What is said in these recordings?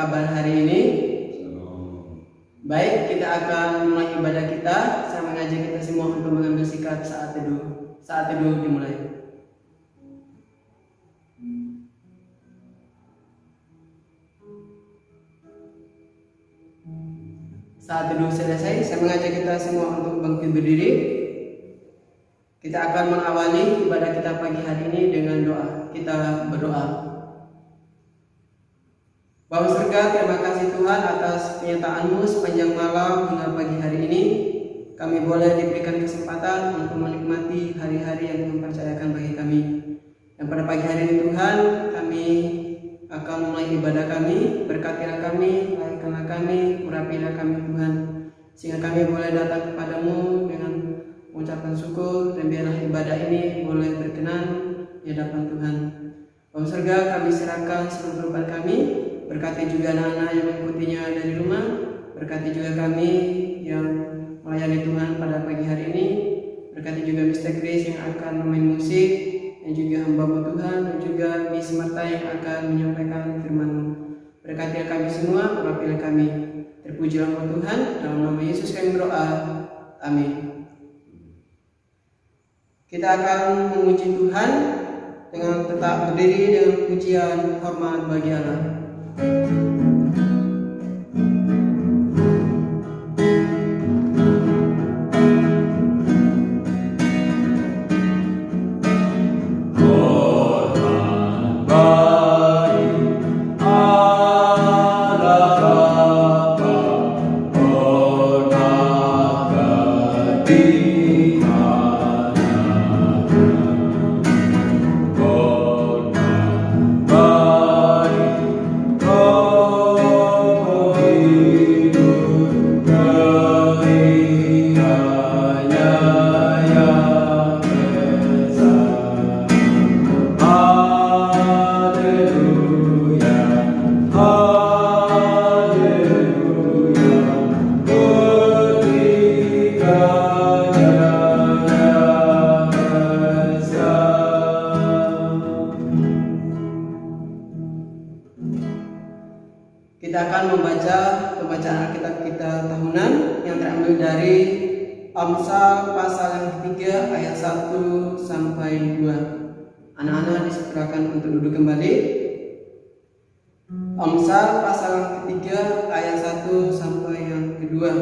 kabar hari ini? Baik, kita akan mulai ibadah kita. Saya mengajak kita semua untuk mengambil sikap saat teduh. Saat teduh dimulai. Saat teduh selesai, saya mengajak kita semua untuk bangkit berdiri. Kita akan mengawali ibadah kita pagi hari ini dengan doa. Kita berdoa. Bapa surga, terima kasih Tuhan atas penyertaan-Mu sepanjang malam hingga pagi hari ini. Kami boleh diberikan kesempatan untuk menikmati hari-hari yang Tuhan percayakan bagi kami. Dan pada pagi hari ini Tuhan, kami akan mulai ibadah kami. Berkatilah kami, lahirkanlah kami, urapilah kami Tuhan, sehingga kami boleh datang kepadamu dengan mengucapkan syukur, dan biarlah ibadah ini boleh berkenan di hadapan Tuhan. Bapa surga, kami serahkan seluruh beban kami. Berkati juga anak-anak yang mengikutinya dari rumah. Berkati juga kami yang melayani Tuhan pada pagi hari ini. Berkati juga Mr. Chris yang akan memain musik, dan juga hamba-Mu Tuhan, dan juga Miss Marta yang akan menyampaikan firman-Mu. Berkati kami semua, urapilah kami. Terpujilah Engkau Tuhan, dalam nama Yesus kami berdoa. Amin. Kita akan memuji Tuhan dengan tetap berdiri dengan pujian hormat bagi Allah. Kita akan membaca pembacaan Alkitab kita tahunan yang terambil dari Amsal pasal yang ketiga ayat 1 sampai 2. Anak-anak dipersilakan untuk duduk kembali. Amsal pasal yang ketiga ayat 1 sampai yang kedua.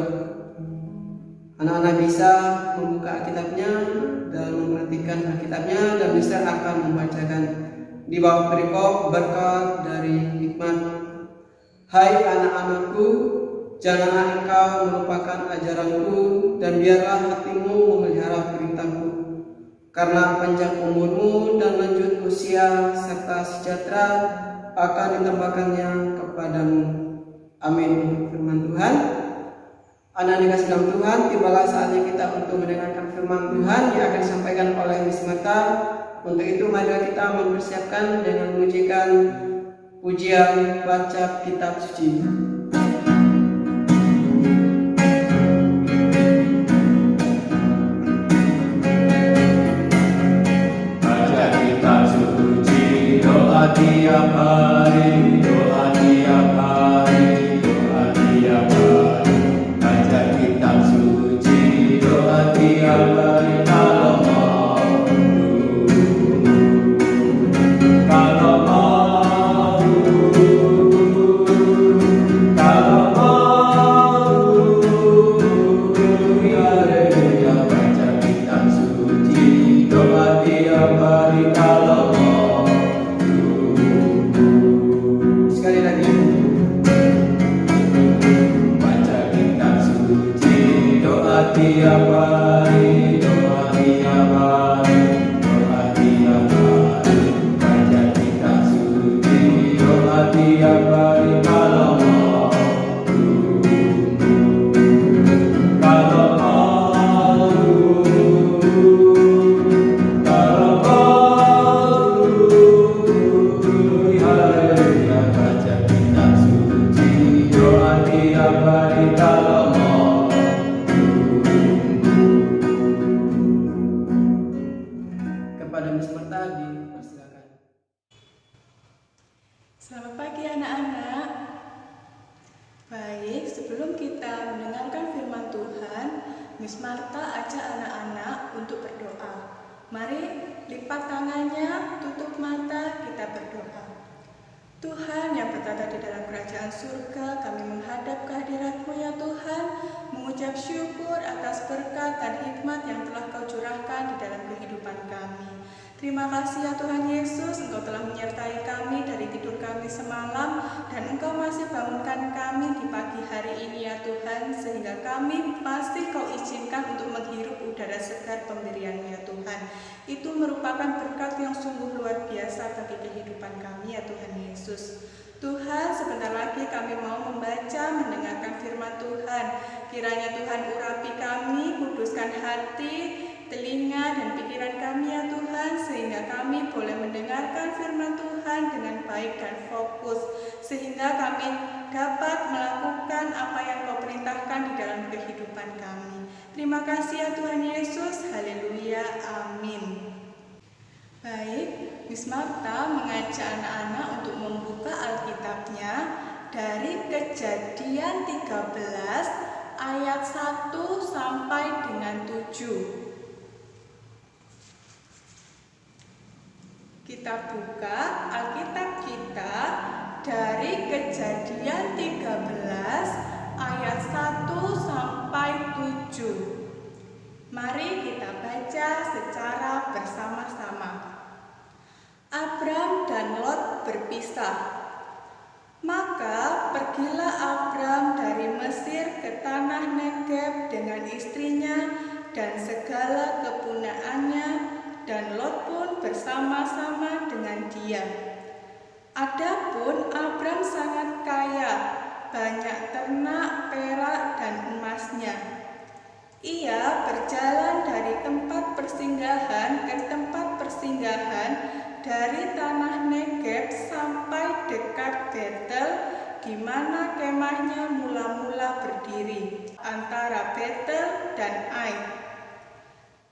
Anak-anak bisa membuka Alkitabnya dan memperhatikan Alkitabnya, dan bisa akan membacakan di bawah perikop berkat dari hikmat. Hai anak-anakku, janganlah engkau melupakan ajaranku, dan biarlah hatimu memelihara perintahku. Karena panjang umurmu dan lanjut usia serta sejahtera akan ditambahkannya kepadamu. Amin. Firman Tuhan. Anak dikasih dalam Tuhan, tibalah saatnya kita untuk mendengarkan firman Tuhan yang akan disampaikan oleh Miss Marta. Untuk itu mari kita mempersiapkan dengan mengujikan pujian baca kitab suci. Baca kitab suci, doa tiap hari, doa tiap hari, doa tiap hari. Baca kitab suci, doa tiap hari. Selamat pagi anak-anak. sebelum kita mendengarkan firman Tuhan, Miss Marta ajak anak-anak untuk berdoa. Mari lipat tangannya, tutup mata, kita berdoa. Tuhan yang bertata di dalam kerajaan surga, kami menghadap kehadirat-Mu ya Tuhan, mengucap syukur atas berkat dan hikmat yang telah Kau curahkan di dalam kehidupan kami. Terima kasih ya Tuhan Yesus, Engkau telah menyertai kami dari tidur kami semalam, dan Engkau masih bangunkan kami di pagi hari ini ya Tuhan, sehingga kami masih Kau izinkan untuk menghirup udara segar pemberian-Mu ya Tuhan. Itu merupakan berkat yang sungguh luar biasa bagi kehidupan kami ya Tuhan Yesus. Tuhan, sebentar lagi kami mau membaca, mendengarkan firman Tuhan. Kiranya Tuhan urapi kami, kuduskan hati, telinga dan pikiran kami ya Tuhan, sehingga kami boleh mendengarkan firman Tuhan dengan baik dan fokus, sehingga kami dapat melakukan apa yang Kau perintahkan di dalam kehidupan kami. Terima kasih ya Tuhan Yesus, haleluya, amin. Baik, Miss Marta mengajak anak-anak untuk membuka Alkitabnya dari Kejadian 13 ayat 1 sampai dengan 7. Kita buka Alkitab kita dari Kejadian 13 ayat 1 sampai 7. Mari kita baca secara bersama-sama. Abram dan Lot berpisah. Maka pergilah Abram dari Mesir ke tanah Negeb dengan istrinya dan segala kepunyaaannya, dan Lot pun bersama-sama dengan dia. Adapun Abram sangat kaya, banyak ternak, perak, dan emasnya. Ia berjalan dari tempat persinggahan ke tempat persinggahan, dari tanah Negeb sampai dekat Betel, di mana kemahnya mula-mula berdiri, antara Betel dan Ai,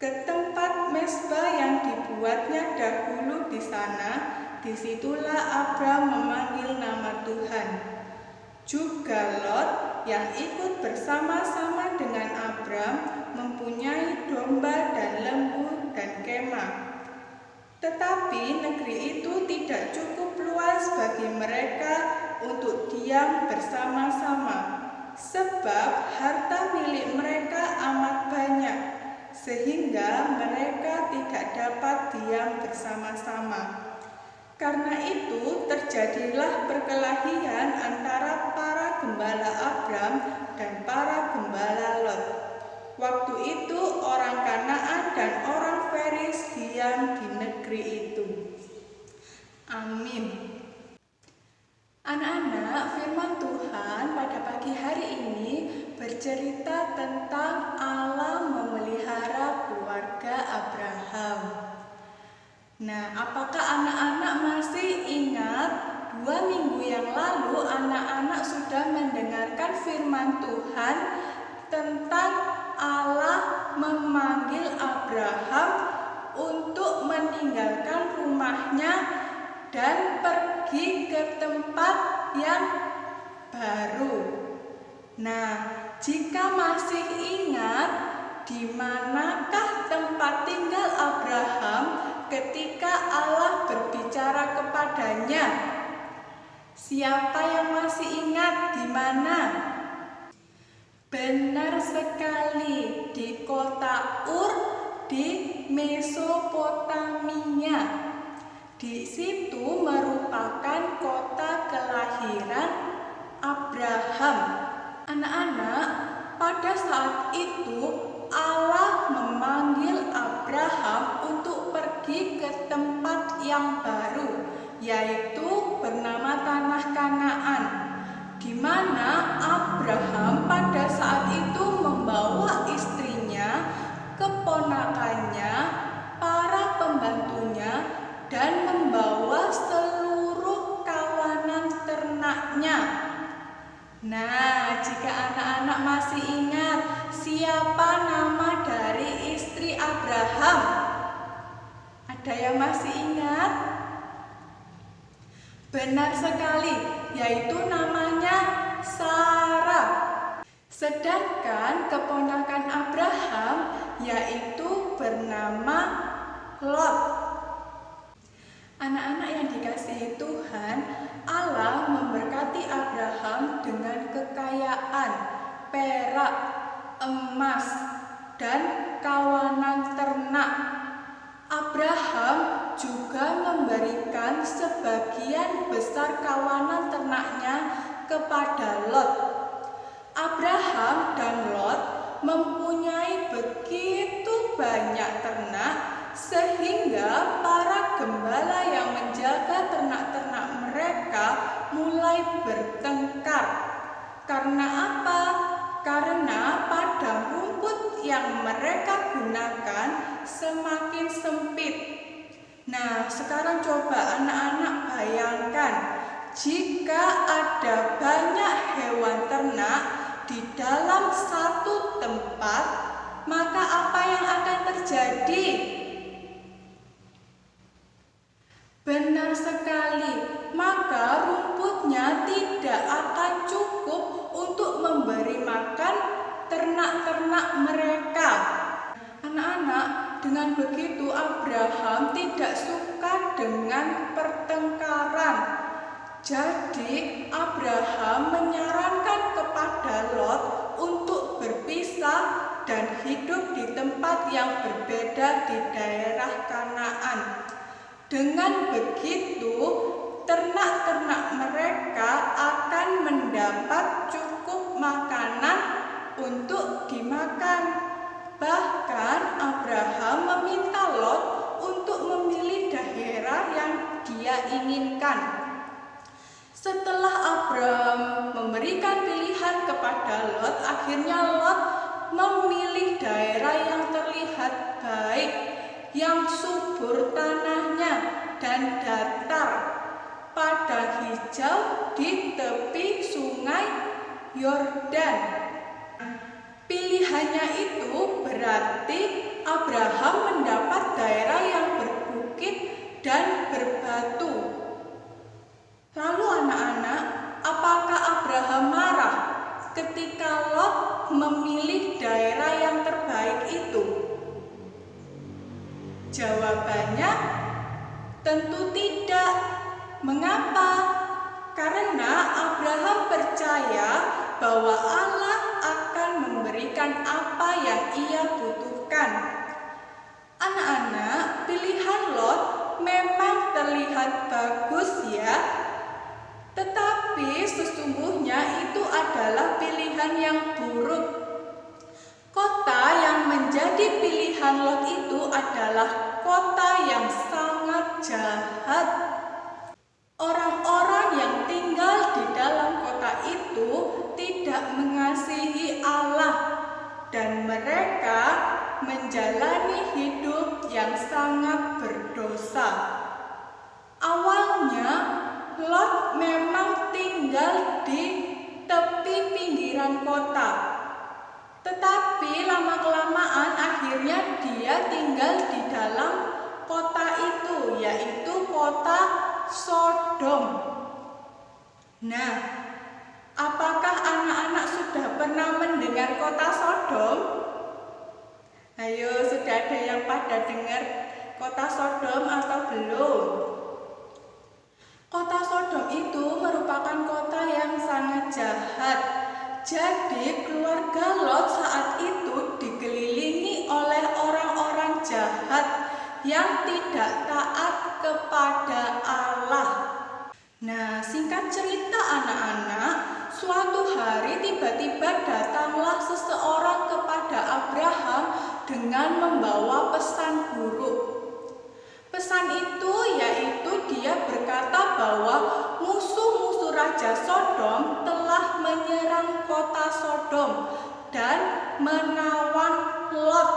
ke tempat mezbah yang dibuatnya dahulu di sana. Disitulah Abram memanggil nama Tuhan. Juga Lot yang ikut bersama-sama dengan Abram mempunyai domba dan lembu dan kemah. Tetapi negeri itu tidak cukup luas bagi mereka untuk diam bersama-sama, sebab harta milik mereka amat banyak, sehingga mereka tidak dapat diam bersama-sama. Karena itu terjadilah perkelahian antara para gembala Abram dan para gembala Lot. Waktu itu orang Kanaan dan orang Feris diam di negeri itu. Amin. Anak-anak, firman Tuhan pada pagi hari ini bercerita tentang Allah memelihara keluarga Abraham. Nah, apakah anak-anak masih ingat 2 minggu yang lalu anak-anak sudah mendengarkan firman Tuhan tentang Allah memanggil Abraham untuk meninggalkan rumahnya dan pergi ke tempat yang baru. Nah, jika masih ingat, di manakah tempat tinggal Abraham ketika Allah berbicara kepadanya? Siapa yang masih ingat di mana? Benar sekali, di kota Ur di Mesopotamia. Di situ merupakan kota kelahiran Abraham. Anak-anak, pada saat itu Allah memanggil Abraham untuk pergi ke tempat yang baru, yaitu bernama Tanah Kanaan, di mana Abraham pada saat itu membawa istrinya, keponakannya, para pembantunya, dan membawa seluruh kawanan ternaknya. Nah, jika anak-anak masih ingat, siapa nama dari istri Abraham? Ada yang masih ingat? Benar sekali, yaitu namanya Sarah. Sedangkan keponakan Abraham yaitu bernama Lot. Anak-anak yang dikasihi Tuhan, Allah memberkati Abraham dengan kekayaan, perak, emas, dan kawanan ternak. Abraham juga memberikan sebagian besar kawanan ternaknya kepada Lot. Abraham dan Lot mempunyai begitu banyak ternak sehingga para gembala yang menjaga ternak-ternak mereka mulai bertengkar. Karena apa? Karena padang rumput yang mereka gunakan semakin sempit. Nah, sekarang coba anak-anak bayangkan, jika ada banyak hewan ternak di dalam satu tempat, maka apa yang akan terjadi? Benar sekali, maka rumputnya tidak akan cukup untuk memberi makan ternak-ternak mereka. Anak-anak, dengan begitu Abraham tidak suka dengan pertengkaran. Jadi Abraham menyarankan kepada Lot untuk berpisah dan hidup di tempat yang berbeda di daerah Kanaan. Dengan begitu, ternak-ternak mereka akan mendapat cukup makanan untuk dimakan. Bahkan Abraham meminta Lot untuk memilih daerah yang dia inginkan. Setelah Abraham memberikan pilihan kepada Lot, akhirnya Lot memilih daerah yang terlihat baik, yang subur tanahnya dan datar, padang hijau di tepi sungai Yordan. Pilihannya itu berarti Abraham mendapat daerah yang berbukit dan berbatu. Lalu anak-anak, apakah Abraham marah ketika Lot memilih daerah yang terbaik itu? Jawabannya tentu tidak. Mengapa? Karena Abraham percaya bahwa Allah akan memberikan apa yang ia butuhkan. Anak-anak, pilihan Lot memang terlihat bagus ya, tetapi sesungguhnya itu adalah pilihan yang buruk. Kota yang menjadi pilihan Lot itu adalah kota yang sangat jahat. Orang-orang yang tinggal di dalam kota itu tidak mengasihi Allah dan mereka menjalani hidup yang sangat berdosa. Awalnya Lot memang tinggal di tepi pinggiran kota, tetapi lama-kelamaan akhirnya dia tinggal di dalam kota itu, yaitu kota Sodom. Nah, apakah anak-anak sudah pernah mendengar kota Sodom? Ayo, sudah ada yang pada dengar kota Sodom atau belum? Kota Sodom itu merupakan kota yang sangat jahat. Jadi keluarga Lot saat itu dikelilingi oleh orang-orang jahat yang tidak taat kepada Allah. Nah, singkat cerita anak-anak, suatu hari tiba-tiba datanglah seseorang kepada Abraham dengan membawa pesan buruk. Pesan itu yaitu dia berkata bahwa musuh-musuh Raja Sodom telah menyerang kota Sodom dan menawan Lot.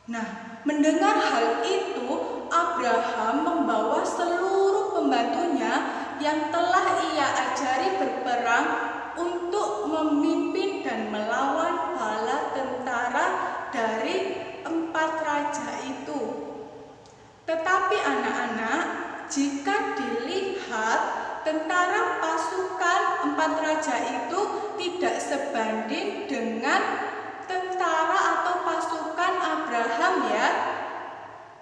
Nah, mendengar hal itu, Abraham membawa seluruh pembantunya yang telah ia ajari berperang untuk memimpin dan melawan bala tentara dari 4 raja itu. Tetapi anak-anak, jika dilihat tentara pasukan 4 raja itu tidak sebanyak sebanding dengan tentara atau pasukan Abraham ya.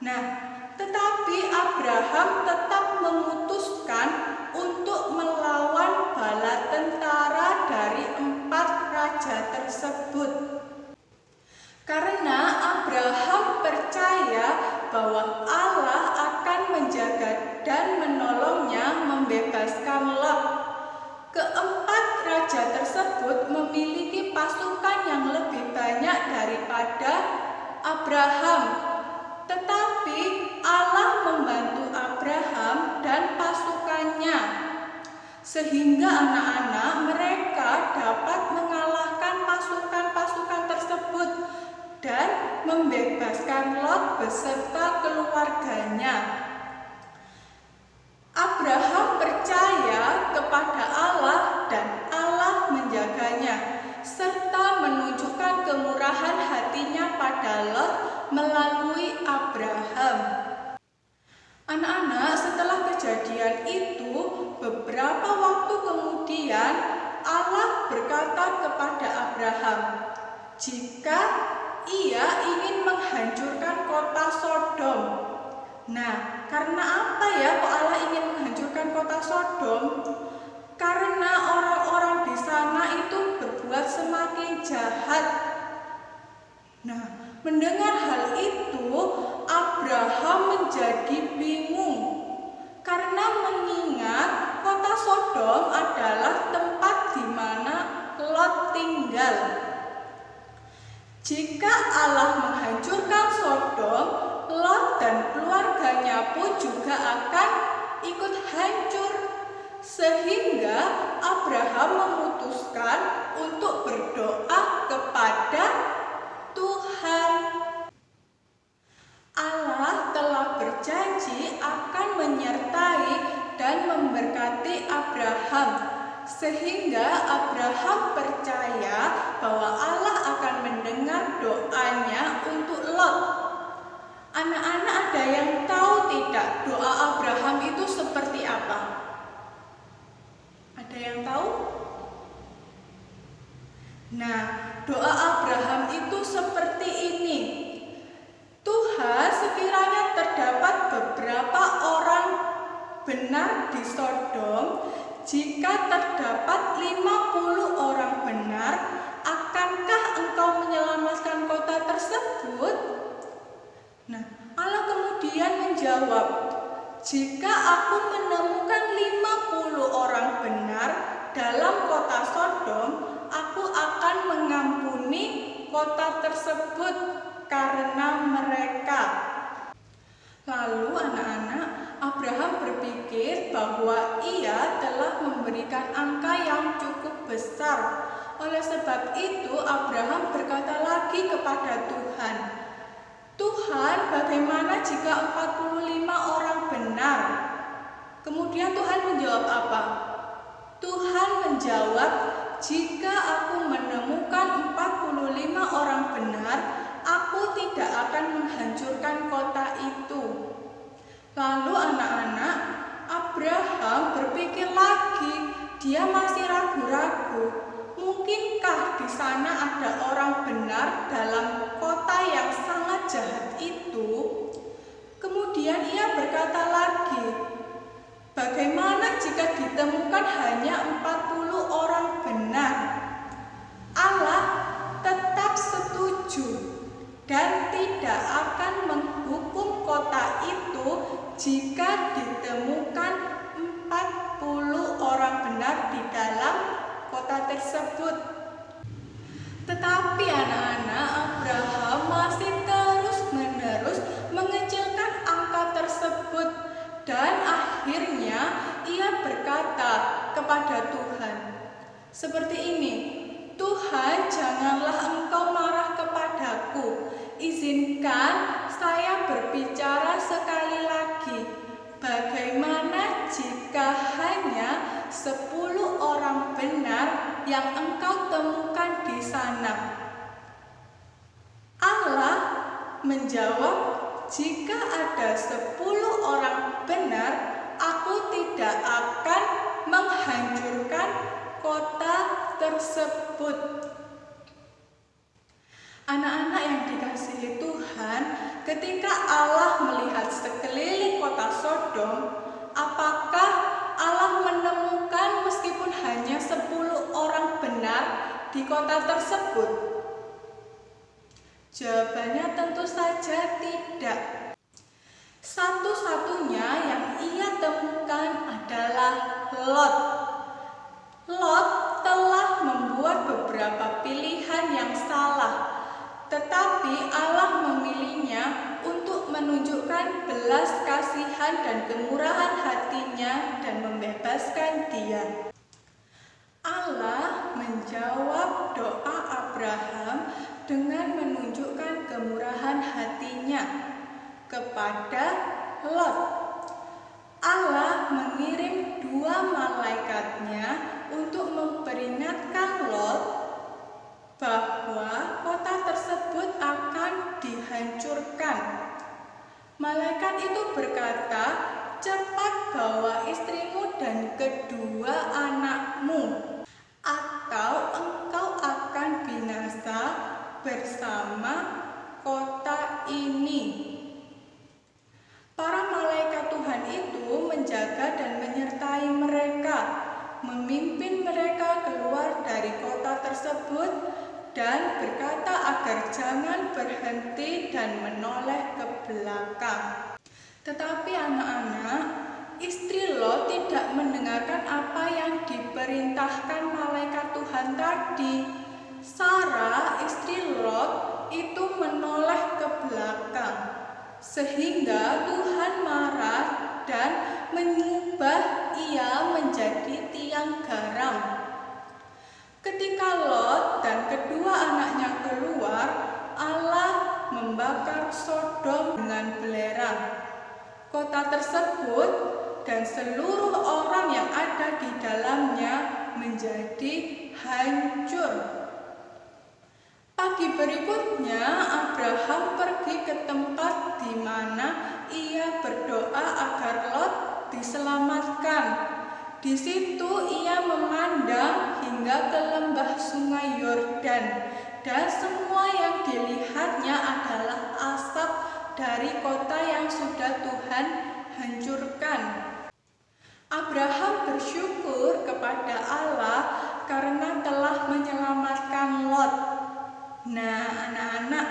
Nah, tetapi Abraham tetap memutuskan untuk melawan bala tentara dari 4 raja tersebut. Karena Abraham percaya bahwa Allah akan menjaga dan menolongnya membebaskan Lot. Keempat raja tersebut memiliki pasukan yang lebih banyak daripada Abraham. Tetapi Allah membantu Abraham dan pasukannya, sehingga anak-anak mereka dapat mengalahkan pasukan-pasukan tersebut dan membebaskan Lot beserta keluarganya. Abraham percaya kepada Allah dan Allah menjaganya, serta menunjukkan kemurahan hatinya pada Lot melalui Abraham. Anak-anak, setelah kejadian itu, beberapa waktu kemudian Allah berkata kepada Abraham, jika ia ingin menghancurkan kota Sodom. Nah, karena apa ya kok Allah ingin menghancurkan kota Sodom? Karena orang-orang di sana itu berbuat semakin jahat. Nah, mendengar hal itu, Abraham menjadi bingung karena mengingat kota Sodom adalah tempat di mana Lot tinggal. Jika Allah menghancurkan Sodom, Lot dan keluarganya pun juga akan ikut hancur. Sehingga Abraham memutuskan untuk berdoa kepada Tuhan. Allah telah berjanji akan menyertai dan memberkati Abraham, sehingga Abraham percaya bahwa Allah akan mendengar doanya untuk Lot. Anak-anak, ada yang tahu tidak doa Abraham itu seperti apa? Ada yang tahu? Nah, doa Abraham itu seperti ini. Tuhan, sekiranya terdapat beberapa orang benar di Sodom, jika terdapat 50 orang benar, akankah engkau menyelamatkan kota tersebut? Nah, Allah kemudian menjawab, jika aku menemukan 50 orang benar dalam kota Sodom, aku akan mengampuni kota tersebut karena mereka. Lalu anak-anak, Abraham berpikir bahwa ia telah memberikan angka yang cukup besar. Oleh sebab itu, Abraham berkata lagi kepada Tuhan, Tuhan, bagaimana jika 45 orang benar? Kemudian Tuhan menjawab apa? Tuhan menjawab, jika aku menemukan 45 orang benar, aku tidak akan menghancurkan kota itu. Lalu anak-anak, Abraham berpikir lagi, dia masih ragu-ragu. Mungkinkah di sana ada orang benar dalam kota yang sangat jahat itu? Kemudian ia berkata lagi, bagaimana jika ditemukan hanya 40 orang benar? Allah tetap setuju dan tidak akan menghukum kota itu jika ditemukan 40 orang benar di dalam kota tersebut. Tetapi anak-anak, Abraham masih terus-menerus mengecilkan angka tersebut dan akhirnya ia berkata kepada Tuhan seperti ini, Tuhan, janganlah engkau marah kepadaku, izinkan saya berbicara sekali lagi. Bagaimana jika hanya 10 orang benar yang engkau temukan di sana? Allah menjawab, jika ada 10 orang benar, aku tidak akan menghancurkan kota tersebut. Anak-anak yang dikasihi Tuhan, ketika Allah melihat sekeliling kota Sodom, apakah Allah menemukan meskipun hanya 10 orang benar di kota tersebut? Jawabannya tentu saja tidak. Satu-satunya yang ia temukan adalah Lot. Lot telah membuat beberapa pilihan yang salah, tetapi Allah memilihnya untuk menunjukkan belas kasihan dan kemurahan hatinya dan membebaskan dia. Allah menjawab doa Abraham dengan menunjukkan kemurahan hatinya kepada Lot. Allah mengirim 2 malaikatnya untuk memperingatkan Lot bahwa kota tersebut akan dihancurkan. Malaikat itu berkata, "Cepat bawa istrimu dan kedua anakmu, atau engkau akan binasa bersama kota ini." Para malaikat Tuhan itu menjaga dan menyertai mereka, memimpin mereka keluar dari kota tersebut dan berkata agar jangan berhenti dan menoleh ke belakang. Tetapi anak-anak, istri Lot tidak mendengarkan apa yang diperintahkan malaikat Tuhan tadi. Sarah, istri Lot, itu menoleh ke belakang, sehingga Tuhan marah dan mengubah ia menjadi tiang garam. Ketika Lot dan kedua anaknya keluar, Allah membakar Sodom dengan belerang. Kota tersebut dan seluruh orang yang ada di dalamnya menjadi hancur. Pagi berikutnya, Abraham pergi ke tempat di mana ia berdoa agar Lot diselamatkan. Di situ ia memandang hingga ke lembah sungai Yordan, dan semua yang dilihatnya adalah asap dari kota yang sudah Tuhan hancurkan. Abraham bersyukur kepada Allah karena telah menyelamatkan Lot. Nah, anak-anak,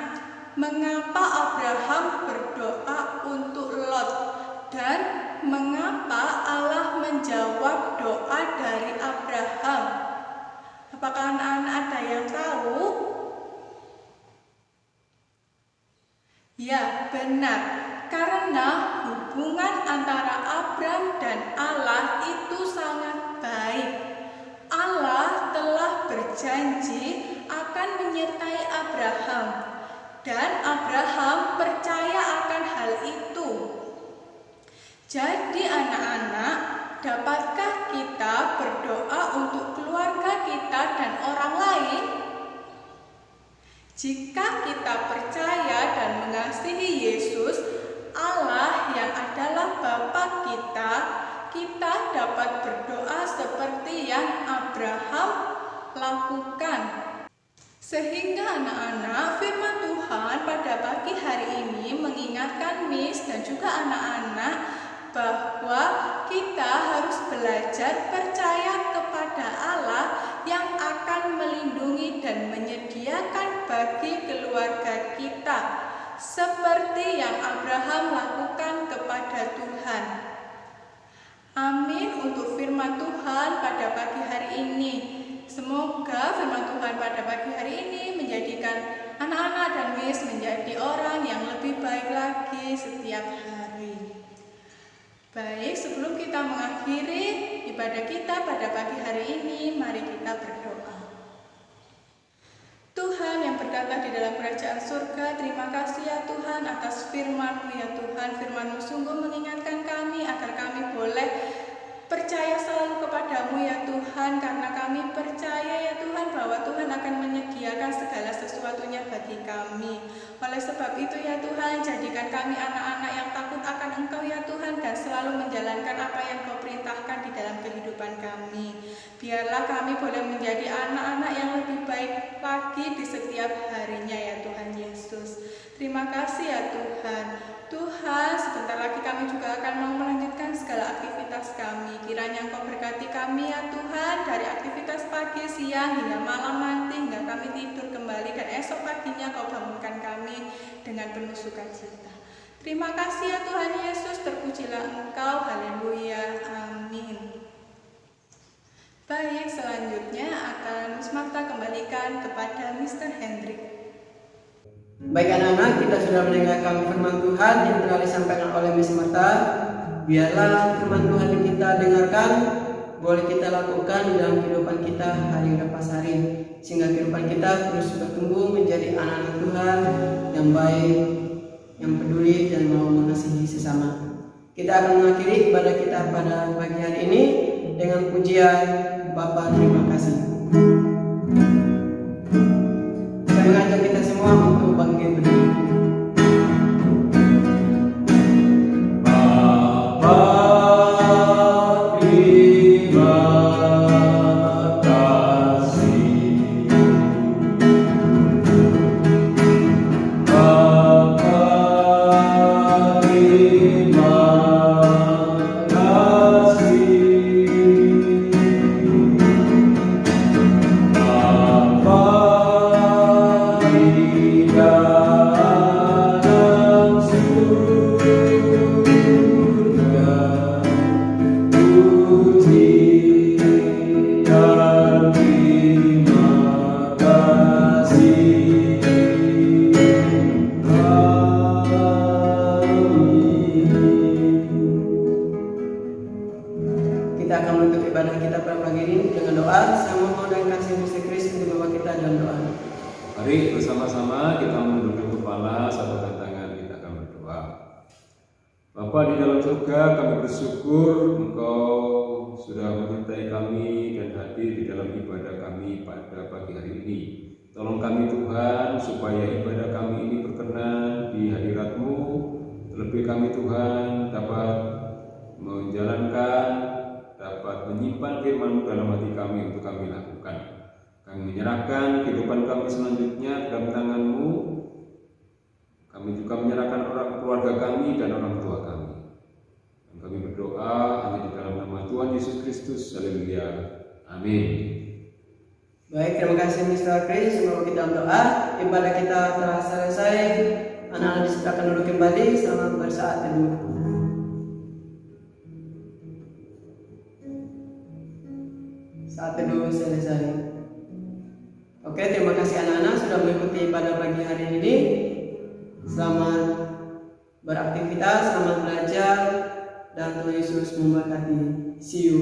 mengapa Abraham berdoa untuk Lot dan mengapa Allah menjawab doa dari Abraham? Apakah anak-anak ada yang tahu? Ya, benar. Karena hubungan antara Abraham dan Allah itu sangat baik. Allah telah berjanji akan menyertai Abraham, dan Abraham percaya akan hal itu. Jadi anak-anak, dapatkah kita berdoa untuk keluarga kita dan orang lain? Jika kita percaya dan mengasihi Yesus, Allah yang adalah Bapa kita, kita dapat berdoa seperti yang Abraham lakukan. Sehingga anak-anak, firman Tuhan pada pagi hari ini mengingatkan Miss dan juga anak-anak bahwa kita harus belajar percaya kepada Allah yang akan melindungi dan menyediakan bagi keluarga kita, seperti yang Abraham lakukan kepada Tuhan. Amin untuk firman Tuhan pada pagi hari ini. Semoga firman Tuhan pada pagi hari ini menjadikan anak-anak dan Miss menjadi orang yang lebih baik lagi setiap hari. Baik, sebelum kita mengakhiri ibadah kita pada pagi hari ini, mari kita berdoa. Tuhan yang berkata di dalam kerajaan surga, terima kasih ya Tuhan atas firman-Mu ya Tuhan. Firman-Mu sungguh mengingatkan kami agar kami boleh percaya selalu kepadamu ya Tuhan, karena kami percaya ya Tuhan bahwa Tuhan akan menyediakan segala sesuatunya bagi kami. Oleh Oleh sebab itu ya Tuhan, jadikan kami anak-anak yang takut akan Engkau ya Tuhan, dan selalu menjalankan apa yang Kau perintahkan di dalam kehidupan kami. Biarlah kami boleh menjadi anak-anak yang lebih baik lagi di setiap harinya ya Tuhan Yesus. Terima kasih ya Tuhan. Tuhan, sebentar lagi kami juga akan mau melanjutkan segala aktivitas kami. Kiranya Engkau berkati kami ya Tuhan, dari aktivitas pagi, siang, hingga malam nanti, hingga kami tidur kembali, dan esok paginya Kau bangunkan kami dengan penuh sukacita. Terima kasih ya Tuhan Yesus, terpujilah Engkau, haleluya, amin. Baik, selanjutnya akan Miss Martha kembalikan kepada Mr. Hendrik. Baik anak-anak, kita sudah mendengarkan firman Tuhan yang telah disampaikan oleh Miss Martha. Biarlah firman Tuhan yang kita dengarkan boleh kita lakukan di dalam kehidupan kita hari lepas hari, sehingga kehidupan kita terus bertumbuh menjadi anak-anak Tuhan yang baik, yang peduli dan mau mengasihi sesama. Kita akan mengakhiri ibadah kita pada pagi hari ini dengan pujian Bapa terima kasih. Saya mengajak kita semua untuk bangkit berdiri. Kita akan menutup ibadah kita pada pagi ini dengan doa. Saya mohon dan kasih Yesus Kristus untuk membawa kita dalam doa. Mari bersama-sama kita menundukkan kepala, satukan tangan, kita akan berdoa. Bapa di dalam surga, kami bersyukur Engkau sudah menyertai kami dan hadir di dalam ibadah kami pada pagi hari ini. Tolong kami Tuhan, supaya ibadah kami ini berkenan di hadirat-Mu. Terlebih kami Tuhan dapat menjalankan, dapat menyimpan firman-Mu dalam hati kami untuk kami lakukan. Kami menyerahkan kehidupan kami selanjutnya dalam tangan-Mu. Kami juga menyerahkan orang keluarga kami dan orang tua kami. Dan kami berdoa hanya di dalam nama Tuhan Yesus Kristus. Haleluya. Amin. Baik, terima kasih Mr. Chris. Semoga kita berdoa. Ibadah kita telah selesai. Anak-anak disilakan duduk kembali. Selamat bersaat teduh. Saat teduh selesai. Oke, terima kasih anak-anak sudah mengikuti ibadah pagi hari ini. Selamat beraktivitas, selamat belajar, dan Tuhan Yesus memberkati. See you.